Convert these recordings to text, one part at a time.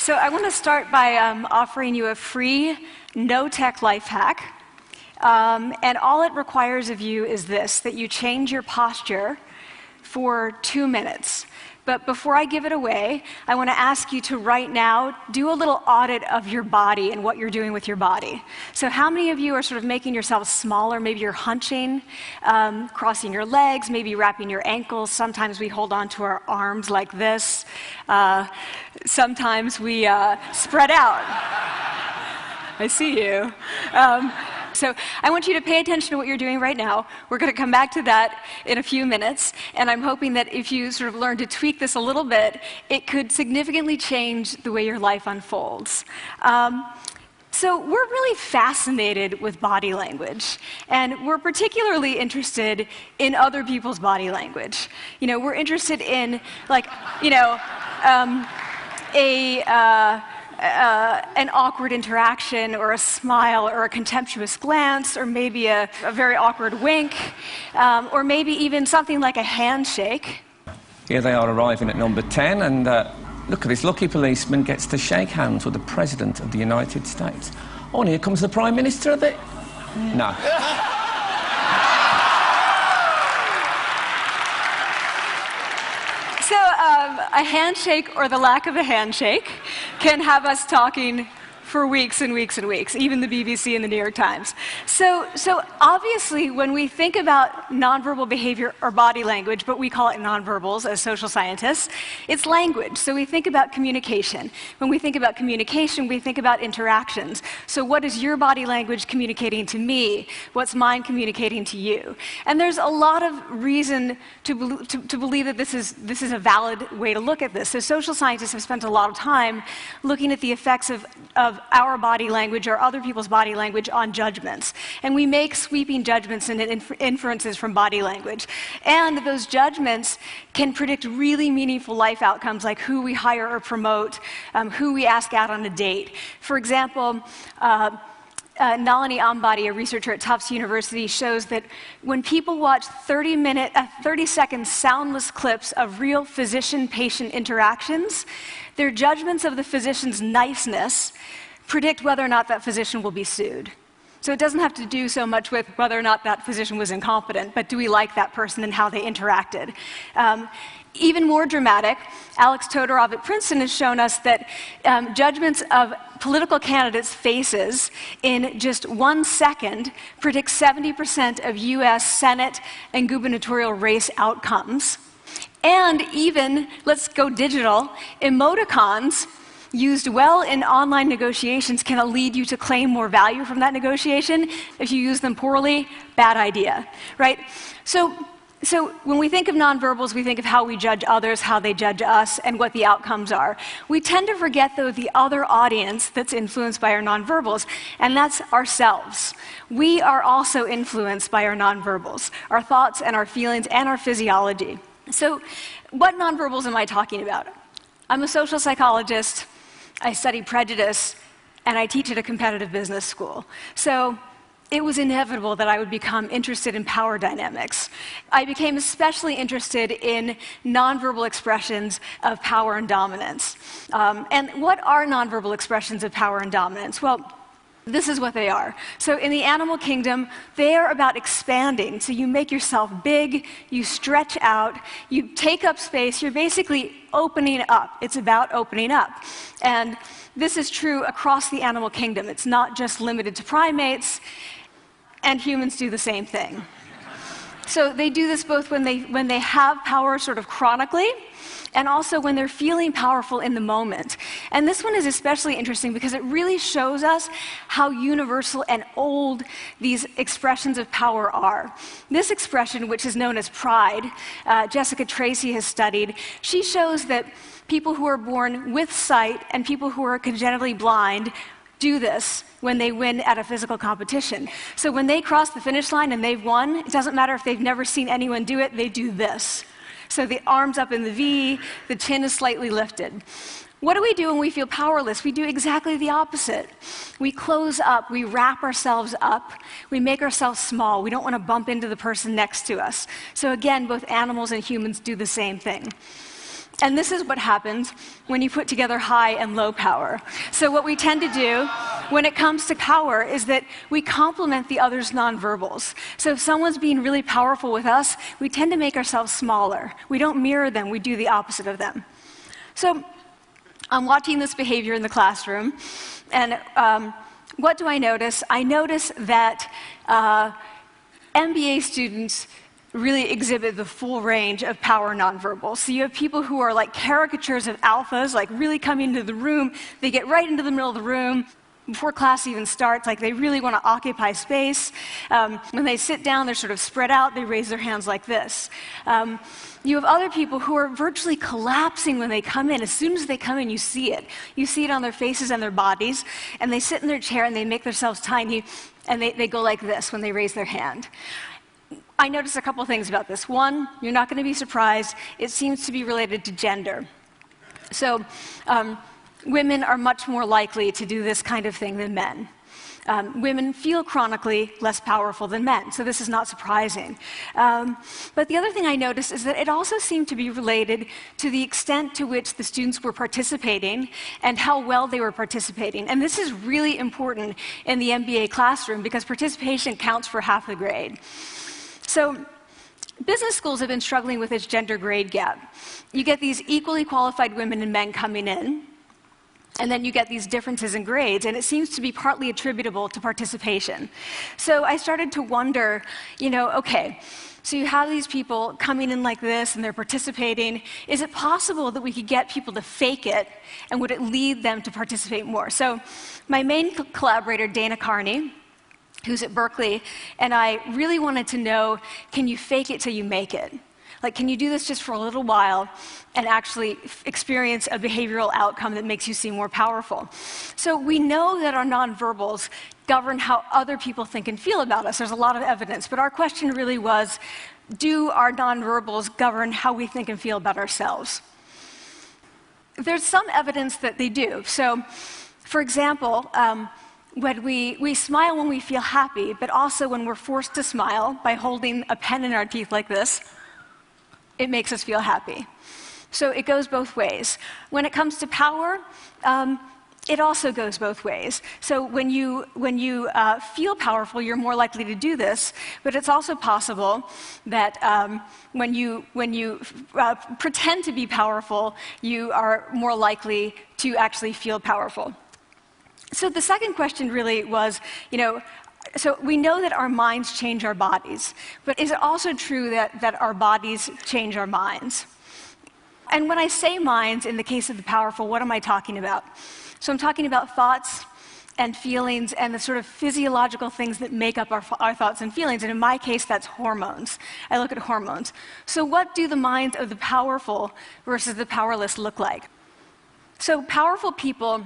So I want to start by offering you a free, no-tech life hack. And all it requires of you is this, that you change your posture for 2 minutes. But before I give it away, I want to ask you to right now do a little audit of your body and what you're doing with your body. So how many of you are sort of making yourself smaller? Maybe you're hunching, crossing your legs, maybe wrapping your ankles. Sometimes we hold on to our arms like this. Sometimes we spread out. I see you. So I want you to pay attention to what you're doing right now. We're going to come back to that in a few minutes, and I'm hoping that if you sort of learn to tweak this a little bit, it could significantly change the way your life unfolds. So we're really fascinated with body language, and we're particularly interested in other people's body language. You know, we're interested in, like, you know, an awkward interaction, or a smile, or a contemptuous glance, or maybe a very awkward wink, or maybe even something like a handshake. Here they are arriving at number 10, and look at this lucky policeman gets to shake hands with the President of the United States. Oh, and here comes the Prime Minister of it. No. So a handshake, or the lack of a handshake, can have us talking for weeks and weeks and weeks, even the BBC and the New York Times. So obviously, when we think about nonverbal behavior or body language, but we call it nonverbals as social scientists, it's language. So we think about communication. When we think about communication, we think about interactions. So what is your body language communicating to me? What's mine communicating to you? And there's a lot of reason to believe that this is a valid way to look at this. So social scientists have spent a lot of time looking at the effects of our body language or other people's body language on judgments. And we make sweeping judgments and inferences from body language. And those judgments can predict really meaningful life outcomes, like who we hire or promote, who we ask out on a date. For example, Nalini Ambady, a researcher at Tufts University, shows that when people watch 30-second soundless clips of real physician-patient interactions, their judgments of the physician's niceness predict whether or not that physician will be sued. So it doesn't have to do so much with whether or not that physician was incompetent, but do we like that person and how they interacted? Even more dramatic, Alex Todorov at Princeton has shown us that judgments of political candidates' faces in just 1 second predict 70% of US Senate and gubernatorial race outcomes. And even, let's go digital, emoticons used well in online negotiations can lead you to claim more value from that negotiation. If you use them poorly, bad idea, right? So when we think of nonverbals, we think of how we judge others, how they judge us, and what the outcomes are. We tend to forget, though, the other audience that's influenced by our nonverbals, and that's ourselves. We are also influenced by our nonverbals, our thoughts and our feelings and our physiology. So what nonverbals am I talking about? I'm a social psychologist. I study prejudice, and I teach at a competitive business school. So it was inevitable that I would become interested in power dynamics. I became especially interested in nonverbal expressions of power and dominance. And what are nonverbal expressions of power and dominance? Well, this is what they are. So in the animal kingdom, they are about expanding. So you make yourself big, you stretch out, you take up space, you're basically opening up. It's about opening up. And this is true across the animal kingdom. It's not just limited to primates, and humans do the same thing. So they do this both when they have power sort of chronically, and also when they're feeling powerful in the moment. And this one is especially interesting because it really shows us how universal and old these expressions of power are. This expression, which is known as pride, Jessica Tracy has studied, she shows that people who are born with sight and people who are congenitally blind do this when they win at a physical competition. So when they cross the finish line and they've won, it doesn't matter if they've never seen anyone do it, they do this. So the arms up in the V, the chin is slightly lifted. What do we do when we feel powerless? We do exactly the opposite. We close up, we wrap ourselves up, we make ourselves small. We don't want to bump into the person next to us. So again, both animals and humans do the same thing. And this is what happens when you put together high and low power. So what we tend to do when it comes to power is that we complement the other's nonverbals. So if someone's being really powerful with us, we tend to make ourselves smaller. We don't mirror them, we do the opposite of them. So I'm watching this behavior in the classroom, and what do I notice? I notice that MBA students really exhibit the full range of power nonverbals. So you have people who are like caricatures of alphas, like really coming into the room. They get right into the middle of the room before class even starts, like they really want to occupy space. When they sit down, they're sort of spread out. They raise their hands like this. You have other people who are virtually collapsing when they come in. As soon as they come in, you see it. You see it on their faces and their bodies. And they sit in their chair and they make themselves tiny, and they go like this when they raise their hand. I noticed a couple things about this. One, you're not going to be surprised. It seems to be related to gender. So women are much more likely to do this kind of thing than men. Women feel chronically less powerful than men, so this is not surprising. But the other thing I noticed is that it also seemed to be related to the extent to which the students were participating and how well they were participating. And this is really important in the MBA classroom because participation counts for half the grade. So business schools have been struggling with this gender grade gap. You get these equally qualified women and men coming in, and then you get these differences in grades, and it seems to be partly attributable to participation. So I started to wonder, okay, so you have these people coming in like this, and they're participating. Is it possible that we could get people to fake it, and would it lead them to participate more? So my main collaborator, Dana Carney, who's at Berkeley, and I really wanted to know, can you fake it till you make it? Like, can you do this just for a little while and actually experience a behavioral outcome that makes you seem more powerful? So we know that our nonverbals govern how other people think and feel about us. There's a lot of evidence, but our question really was, do our nonverbals govern how we think and feel about ourselves? There's some evidence that they do. So, for example, when we smile when we feel happy, but also when we're forced to smile by holding a pen in our teeth like this, it makes us feel happy. So it goes both ways. When it comes to power, it also goes both ways. So when you feel powerful, you're more likely to do this, but it's also possible that when you pretend to be powerful, you are more likely to actually feel powerful. So the second question really was, so we know that our minds change our bodies, but is it also true that our bodies change our minds? And when I say minds, in the case of the powerful, what am I talking about? So I'm talking about thoughts and feelings and the sort of physiological things that make up our thoughts and feelings, and in my case, that's hormones. I look at hormones. So what do the minds of the powerful versus the powerless look like? So powerful people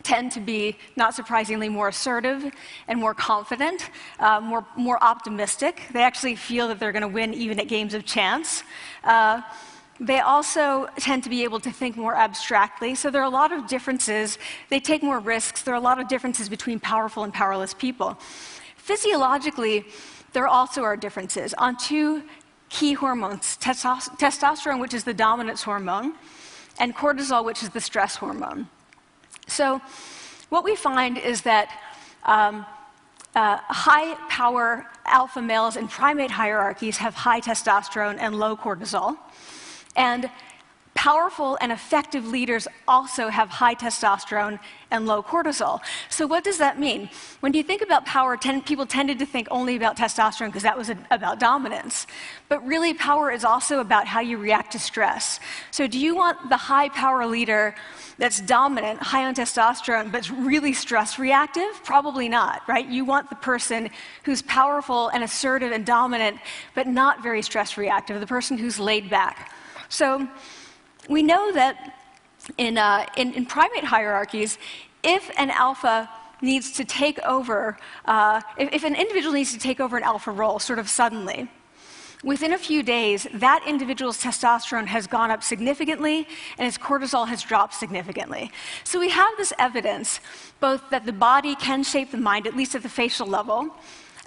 tend to be, not surprisingly, more assertive and more confident, more optimistic. They actually feel that they're going to win even at games of chance. They also tend to be able to think more abstractly. So there are a lot of differences. They take more risks. There are a lot of differences between powerful and powerless people. Physiologically, there also are differences on two key hormones, testosterone, which is the dominance hormone, and cortisol, which is the stress hormone. So what we find is that high-power alpha males in primate hierarchies have high testosterone and low cortisol. And powerful and effective leaders also have high testosterone and low cortisol. So what does that mean? When you think about power, people tended to think only about testosterone because that was about dominance. But really, power is also about how you react to stress. So do you want the high-power leader that's dominant, high on testosterone, but really stress reactive? Probably not, right? You want the person who's powerful and assertive and dominant, but not very stress reactive, the person who's laid back. So we know that in primate hierarchies, if an alpha needs to take over, if an individual needs to take over an alpha role sort of suddenly, within a few days, that individual's testosterone has gone up significantly and his cortisol has dropped significantly. So we have this evidence, both that the body can shape the mind, at least at the facial level,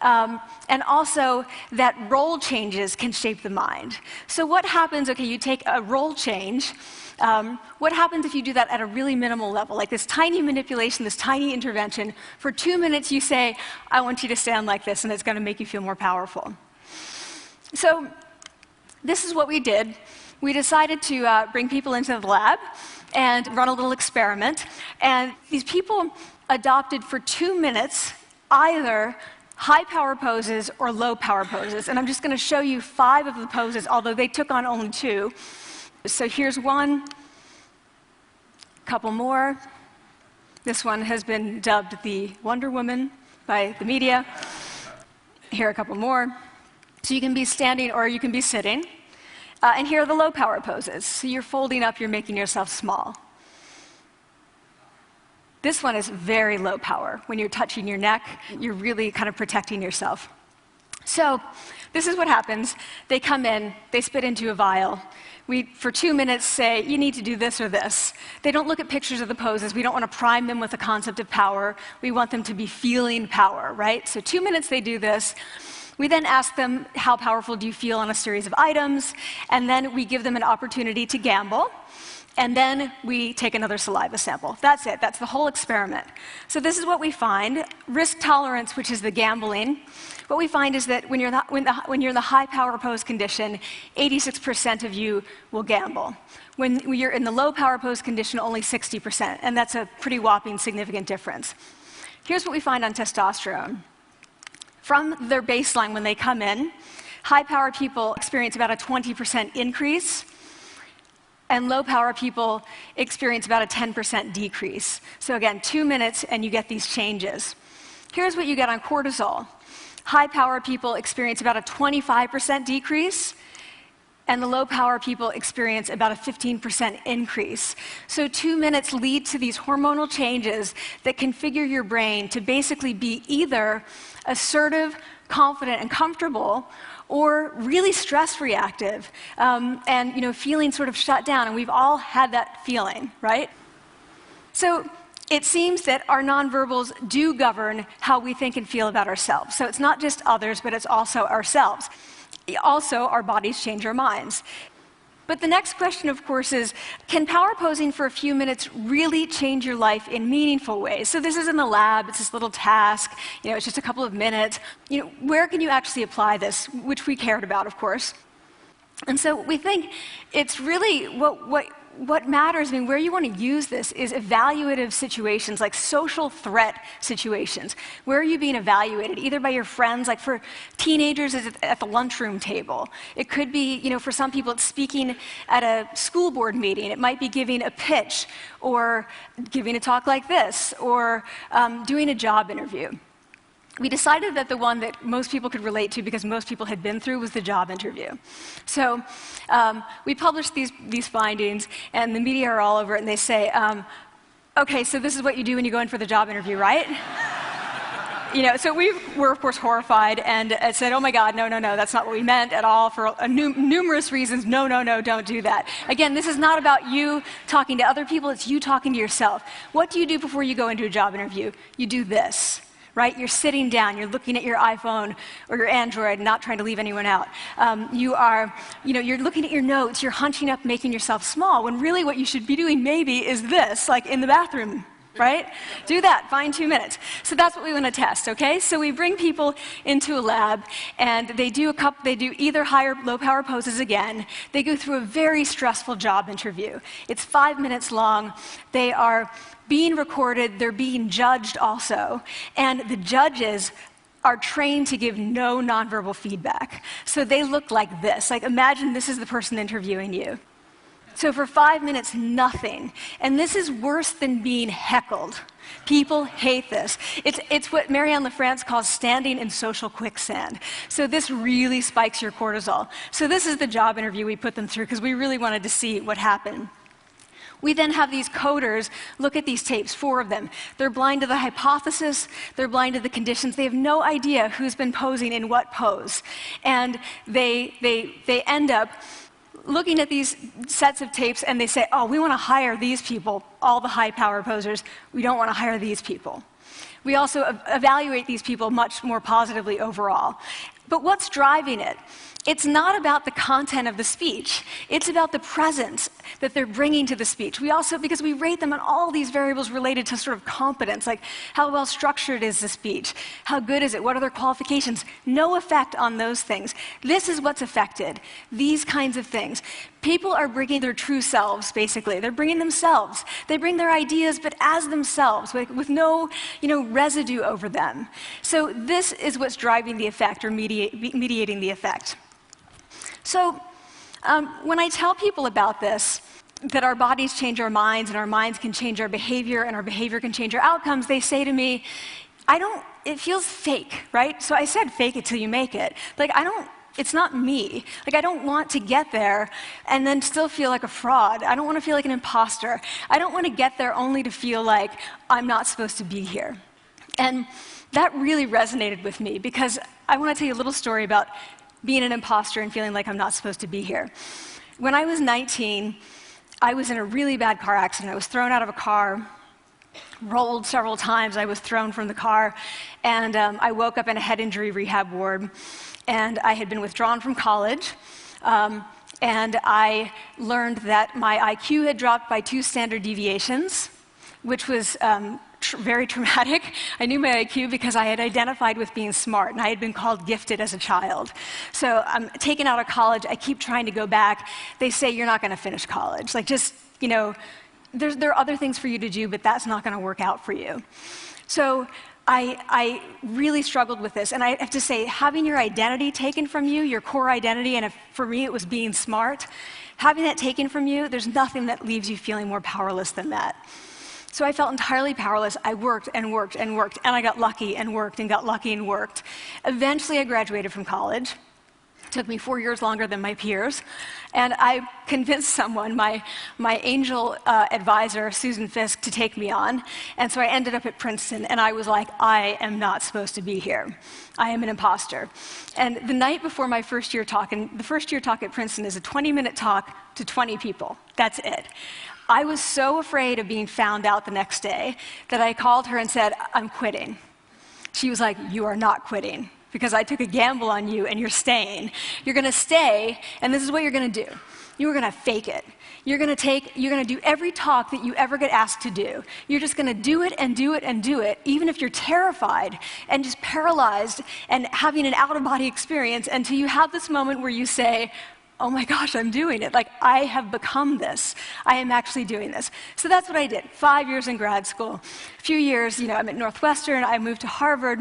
and also that role changes can shape the mind. So what happens, okay, you take a role change, what happens if you do that at a really minimal level, like this tiny manipulation, this tiny intervention? For 2 minutes you say, I want you to stand like this, and it's going to make you feel more powerful. So this is what we did. We decided to bring people into the lab and run a little experiment. And these people adopted for 2 minutes either high power poses or low power poses. And I'm just going to show you 5 of the poses, although they took on only 2. So here's one, couple more. This one has been dubbed the Wonder Woman by the media. Here are a couple more. So you can be standing or you can be sitting. And here are the low power poses. So you're folding up, you're making yourself small. This one is very low power. When you're touching your neck, you're really kind of protecting yourself. So this is what happens. They come in, they spit into a vial. We, for 2 minutes, say, you need to do this or this. They don't look at pictures of the poses. We don't want to prime them with the concept of power. We want them to be feeling power, right? So 2 minutes they do this. We then ask them, how powerful do you feel on a series of items? And then we give them an opportunity to gamble. And then we take another saliva sample. That's it. That's the whole experiment. So this is what we find. Risk tolerance, which is the gambling. What we find is that when you're in the high power pose condition, 86% of you will gamble. When you're in the low power pose condition, only 60%. And that's a pretty whopping significant difference. Here's what we find on testosterone. From their baseline when they come in, high power people experience about a 20% increase, and low power people experience about a 10% decrease. So again, 2 minutes and you get these changes. Here's what you get on cortisol. High power people experience about a 25% decrease, and the low power people experience about a 15% increase. So 2 minutes lead to these hormonal changes that configure your brain to basically be either assertive, confident, and comfortable, or really stress reactive, and feeling sort of shut down. And we've all had that feeling, right? So it seems that our nonverbals do govern how we think and feel about ourselves. So it's not just others, but it's also ourselves. Also, our bodies change our minds. But the next question, of course, is, can power posing for a few minutes really change your life in meaningful ways? So this is in the lab, it's this little task, it's just a couple of minutes. Where can you actually apply this, which we cared about, of course. And so we think it's really what matters, where you want to use this is evaluative situations, like social threat situations. Where are you being evaluated? Either by your friends, like for teenagers, it's at the lunchroom table. It could be, for some people, it's speaking at a school board meeting. It might be giving a pitch, or giving a talk like this, or doing a job interview. We decided that the one that most people could relate to, because most people had been through, was the job interview. So we published these findings, and the media are all over it, and they say, okay, so this is what you do when you go in for the job interview, right? So we were, of course, horrified and said, oh my God, no, that's not what we meant at all, for numerous reasons. No, don't do that. Again, this is not about you talking to other people, it's you talking to yourself. What do you do before you go into a job interview? You do this. Right? You're sitting down, you're looking at your iPhone or your Android, not trying to leave anyone out. You're looking at your notes, you're hunching up, making yourself small, when really what you should be doing maybe is this, like in the bathroom, right? Do that, find 2 minutes. So that's what we want to test, okay? So we bring people into a lab, and they do either high or low power poses again. They go through a very stressful job interview. It's 5 minutes long. They are being recorded, they're being judged also, and the judges are trained to give no nonverbal feedback. So they look like this. Like, imagine this is the person interviewing you. So for 5 minutes, nothing. And this is worse than being heckled. People hate this. It's what Marianne LaFrance calls standing in social quicksand. So this really spikes your cortisol. So this is the job interview we put them through, because we really wanted to see what happened. We then have these coders look at these tapes, 4 of them. They're blind to the hypothesis, they're blind to the conditions. They have no idea who's been posing in what pose. And they end up looking at these sets of tapes, and they say, oh, we want to hire these people, all the high power posers. We don't want to hire these people. We also evaluate these people much more positively overall. But what's driving it? It's not about the content of the speech. It's about the presence that they're bringing to the speech. We also, because we rate them on all these variables related to sort of competence, like how well structured is the speech? How good is it? What are their qualifications? No effect on those things. This is what's affected, these kinds of things. People are bringing their true selves, basically. They're bringing themselves. They bring their ideas, but as themselves, with no residue over them. So this is what's driving the effect or mediating the effect. So when I tell people about this, that our bodies change our minds and our minds can change our behavior and our behavior can change our outcomes, they say to me, it feels fake, right? So I said fake it till you make it. Like, it's not me. Like, I don't want to get there and then still feel like a fraud. I don't want to feel like an imposter. I don't want to get there only to feel like I'm not supposed to be here. And that really resonated with me because I want to tell you a little story about being an imposter and feeling like I'm not supposed to be here. When I was 19, I was in a really bad car accident. I was thrown out of a car, rolled several times. I was thrown from the car, and I woke up in a head injury rehab ward. And I had been withdrawn from college, and I learned that my IQ had dropped by 2 standard deviations, which was very traumatic. I knew my IQ because I had identified with being smart, and I had been called gifted as a child. So I'm taken out of college. I keep trying to go back. They say, you're not going to finish college. Like, just, there are other things for you to do, but that's not going to work out for you. So I really struggled with this, and I have to say, having your identity taken from you, your core identity, and for me it was being smart, having that taken from you, there's nothing that leaves you feeling more powerless than that. So I felt entirely powerless. I worked and worked and worked, and I got lucky and worked and got lucky and worked. Eventually I graduated from college. It took me 4 years longer than my peers, and I convinced someone, my angel advisor, Susan Fisk, to take me on, and so I ended up at Princeton, and I was like, I am not supposed to be here. I am an imposter. And the night before my first year talk, and the first year talk at Princeton is a 20-minute talk to 20 people. That's it. I was so afraid of being found out the next day that I called her and said, I'm quitting. She was like, you are not quitting, because I took a gamble on you and you're staying. You're going to stay, and this is what you're going to do. You're going to fake it. You're going to do every talk that you ever get asked to do. You're just going to do it and do it and do it, even if you're terrified and just paralyzed and having an out-of-body experience until you have this moment where you say, oh my gosh, I'm doing it. Like, I have become this. I am actually doing this. So that's what I did. 5 years in grad school. A few years, I'm at Northwestern. I moved to Harvard.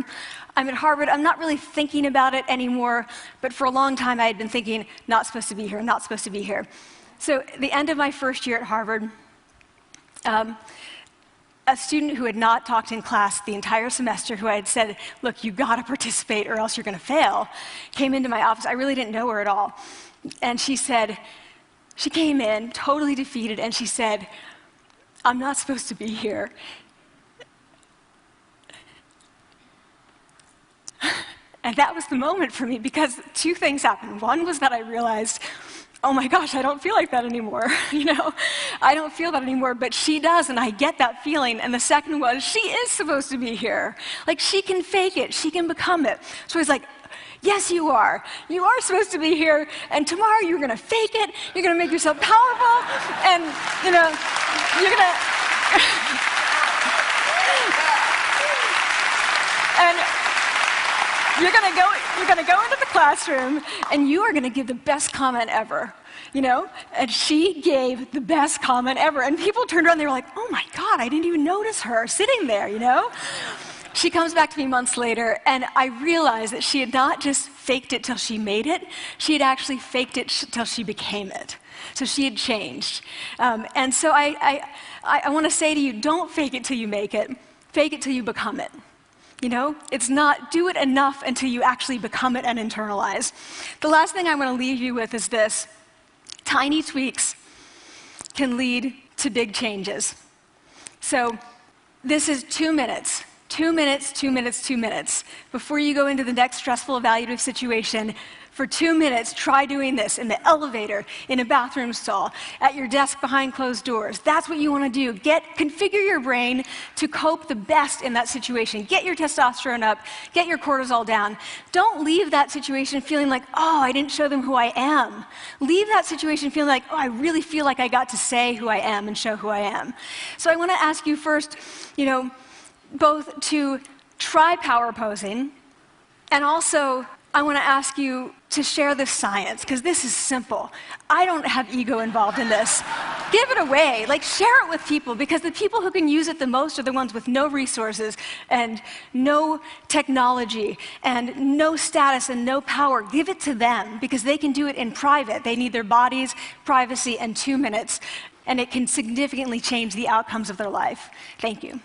I'm at Harvard. I'm not really thinking about it anymore, but for a long time I had been thinking, not supposed to be here, not supposed to be here. So at the end of my first year at Harvard, a student who had not talked in class the entire semester, who I had said, look, you got to participate or else you're going to fail, came into my office. I really didn't know her at all. And she came in totally defeated, and she said, I'm not supposed to be here. And that was the moment for me, because 2 things happened. One was that I realized, oh my gosh, I don't feel like that anymore. I don't feel that anymore, but she does, and I get that feeling. And the second was, she is supposed to be here. Like, she can fake it, she can become it. So I was like, yes, you are. You are supposed to be here, and tomorrow you're going to fake it, you're going to make yourself powerful, and, you're going to... and you're going to go into the classroom, and you are going to give the best comment ever, And she gave the best comment ever, and people turned around, they were like, oh my God, I didn't even notice her sitting there, She comes back to me months later, and I realized that she had not just faked it till she made it, she had actually faked it till she became it. So she had changed. And so I want to say to you, don't fake it till you make it. Fake it till you become it. It's not do it enough until you actually become it and internalize. The last thing I want to leave you with is this. Tiny tweaks can lead to big changes. So this is 2 minutes. 2 minutes, 2 minutes, 2 minutes. Before you go into the next stressful evaluative situation, for 2 minutes, try doing this in the elevator, in a bathroom stall, at your desk behind closed doors. That's what you want to do. Configure your brain to cope the best in that situation. Get your testosterone up, get your cortisol down. Don't leave that situation feeling like, oh, I didn't show them who I am. Leave that situation feeling like, oh, I really feel like I got to say who I am and show who I am. So I want to ask you first, both to try power posing, and also I want to ask you to share the science, because this is simple. I don't have ego involved in this. Give it away. Share it with people, because the people who can use it the most are the ones with no resources and no technology and no status and no power. Give it to them, because they can do it in private. They need their bodies, privacy, and 2 minutes, and it can significantly change the outcomes of their life. Thank you.